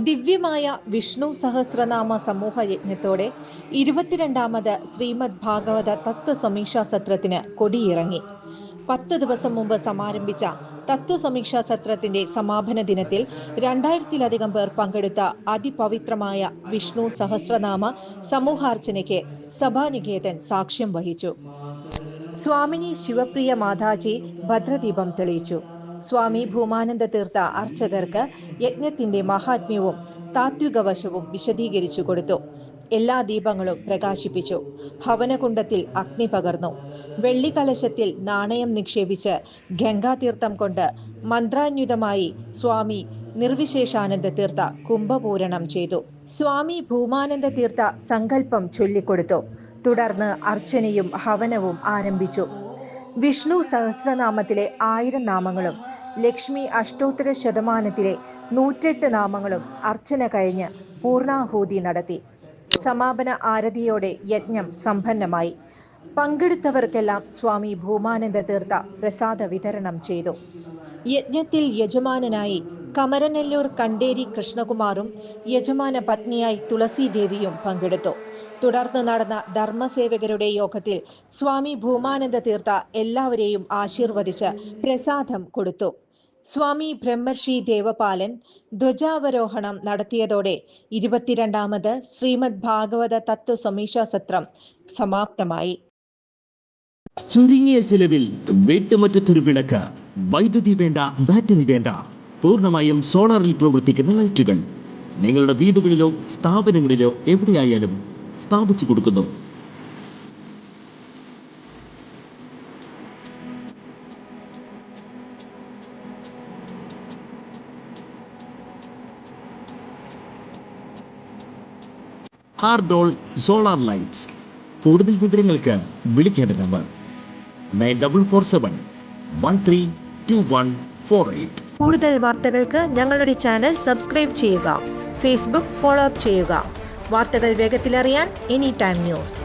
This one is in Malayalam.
ദിവ്യമായ വിഷ്ണു സഹസ്രനാമ സമൂഹ യജ്ഞത്തോടെ 22ാമത് ശ്രീമദ് ഭാഗവത തത്വസമീക്ഷാ സത്രത്തിന് കൊടിയിറങ്ങി. 10 ദിവസം മുമ്പ് സമാരംഭിച്ച തത്വസമീക്ഷാ സത്രത്തിന്റെ സമാപന ദിനത്തിൽ 2000-ലധികം പേർ പങ്കെടുത്ത അതിപവിത്രമായ വിഷ്ണു സഹസ്രനാമ സമൂഹാർച്ചനയ്ക്ക് സഭാനികേതൻ സാക്ഷ്യം വഹിച്ചു. സ്വാമിനി ശിവപ്രിയ മാതാജി ഭദ്രദീപം തെളിയിച്ചു. സ്വാമി ഭൂമാനന്ദ തീർത്ഥ അർച്ചകർക്ക് യജ്ഞത്തിന്റെ മഹാത്മ്യവും താത്വിക വശവും വിശദീകരിച്ചു കൊടുത്തു. എല്ലാ ദീപങ്ങളും പ്രകാശിപ്പിച്ചു. ഹവനകുണ്ടത്തിൽ അഗ്നി പകർന്നു. വെള്ളികലശത്തിൽ നാണയം നിക്ഷേപിച്ച് ഗംഗാതീർത്ഥം കൊണ്ട് മന്ത്രാന്യുതമായി സ്വാമി നിർവിശേഷാനന്ദ തീർത്ഥ കുംഭപൂരണം ചെയ്തു. സ്വാമി ഭൂമാനന്ദ തീർത്ഥ സങ്കല്പം ചൊല്ലിക്കൊടുത്തു. തുടർന്ന് അർച്ചനയും ഹവനവും ആരംഭിച്ചു. വിഷ്ണു സഹസ്രനാമത്തിലെ 1000 നാമങ്ങളും ലക്ഷ്മി അഷ്ടോത്തര ശതമാനത്തിലെ 108 നാമങ്ങളും അർച്ചന കഴിഞ്ഞ് പൂർണാഹൂതി നടത്തി. സമാപന ആരതിയോടെ യജ്ഞം സമ്പന്നമായി. പങ്കെടുത്തവർക്കെല്ലാം സ്വാമി ഭൂമാനന്ദ തീർത്ഥ പ്രസാദ വിതരണം ചെയ്തു. യജ്ഞത്തിൽ യജമാനനായി കമരനെല്ലൂർ കണ്ടേരി കൃഷ്ണകുമാറും യജമാന പത്നിയായി തുളസീദേവിയും പങ്കെടുത്തു. തുടർന്ന് നടന്ന ധർമ്മസേവകരുടെ യോഗത്തിൽ സ്വാമി ഭൂമാനന്ദ തീർത്ഥ എല്ലാവരെയും ആശീർവദിച്ച് പ്രസാദം കൊടുത്തു. സ്വാമി ബ്രഹ്മർഷി ദേവപാലൻ ധ്വജാവരോഹണം നടത്തിയതോടെ 22ാമത് ശ്രീമദ് ഭാഗവത തത്വസമീക്ഷാ സത്രം സമാപ്തമായി. ചുരുങ്ങിയ ചെലവിൽ വീട്ടുമുറ്റത്തൊരു വിളക്ക്, വൈദ്യുതി വേണ്ട, ബാറ്ററി വേണ്ട, പൂർണ്ണമായും സോളാറിൽ പ്രവർത്തിക്കുന്ന ലൈറ്റുകൾ നിങ്ങളുടെ വീടുകളിലോ സ്ഥാപനങ്ങളിലോ എവിടെയായാലും സ്ഥാപിച്ചു കൊടുക്കുന്നു. ഹാർഡോൾ സോളാർ ലൈറ്റ്സ്. കൂടുതൽ വിവരങ്ങൾക്ക് വിളിക്കേണ്ട നമ്പർ 9447132148. കൂടുതൽ വാർത്തകൾക്ക് ഞങ്ങളുടെ ചാനൽ സബ്സ്ക്രൈബ് ചെയ്യുക. ഫേസ്ബുക്ക് ഫോളോ അപ്പ് ചെയ്യുക. വാർത്തകൾ വേഗത്തിലറിയാൻ എനി ടൈം ന്യൂസ്.